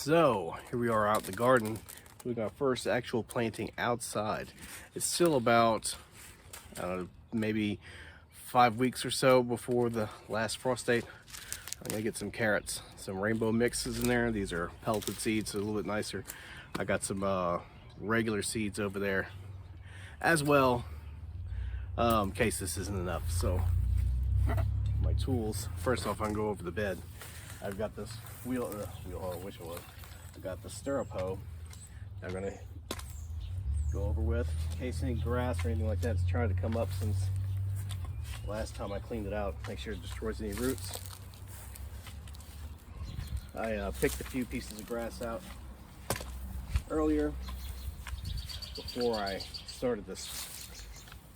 So here we are out in the garden doing our first actual planting outside. It's still about, I don't know, maybe 5 weeks or so before the last frost date. I'm gonna get some carrots, some rainbow mixes in there. These are pelleted seeds, so a little bit nicer. I got some regular seeds over there as well, in case this isn't enough. So my tools, first off, I can go over the bed. I've got this wheel, I wish it was. I got the stirrup hoe I'm gonna go over with, in case any grass or anything like that's trying to come up since last time I cleaned it out. Make sure it destroys any roots. I picked a few pieces of grass out earlier before I started this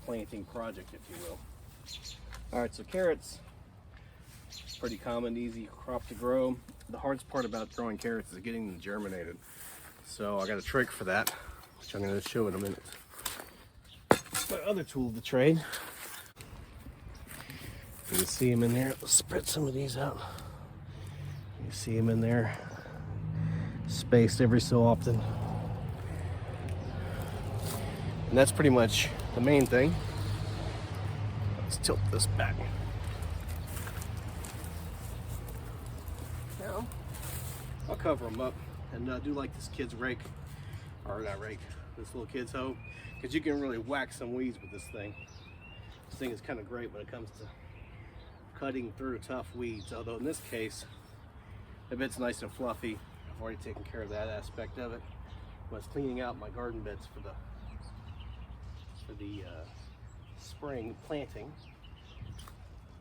planting project, if you will. All right, so carrots, pretty common, easy crop to grow. The hardest part about growing carrots is getting them germinated. So I got a trick for that, which I'm going to show in a minute. My other tool of the trade. You can see them in there. Let's spread some of these out. You see them in there, spaced every so often. And that's pretty much the main thing. Let's tilt this back. Now, I'll cover them up and do like this kid's rake, or not rake, this little kid's hoe, because you can really whack some weeds with this thing. This thing is kind of great when it comes to cutting through tough weeds, although in this case, if it's nice and fluffy, I've already taken care of that aspect of it. I was cleaning out my garden beds for the spring planting.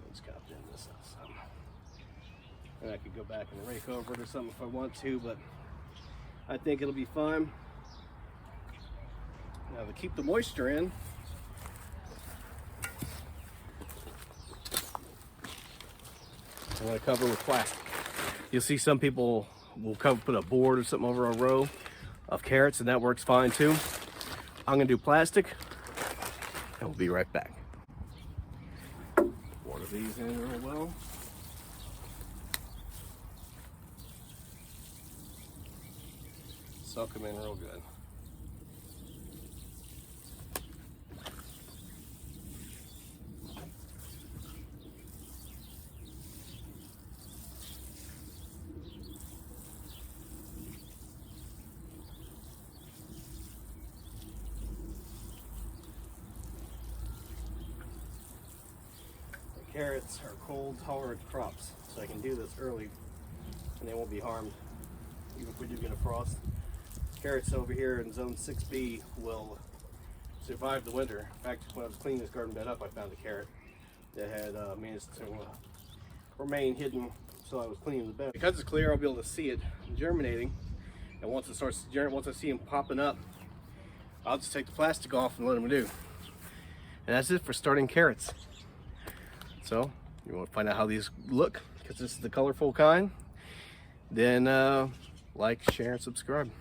Let's kind of bend this up some. And I could go back and rake over it or something if I want to, but I think it'll be fine. Now to keep the moisture in, I want to cover with plastic. You'll see some people will put a board or something over a row of carrots, and that works fine too. I'm gonna do plastic, and we'll be right back. Water these in real well. Soak them in real good. Carrots are cold tolerant crops, so I can do this early and they won't be harmed even if we do get a frost. Carrots over here in zone 6B will survive the winter. In fact, when I was cleaning this garden bed up, I found a carrot that had managed to remain hidden until I was cleaning the bed. Because it's clear, I'll be able to see it germinating, and once it starts once I see them popping up, I'll just take the plastic off and let them do. And that's it for starting carrots. So, you want to find out how these look, because this is the colorful kind, then like, share, and subscribe.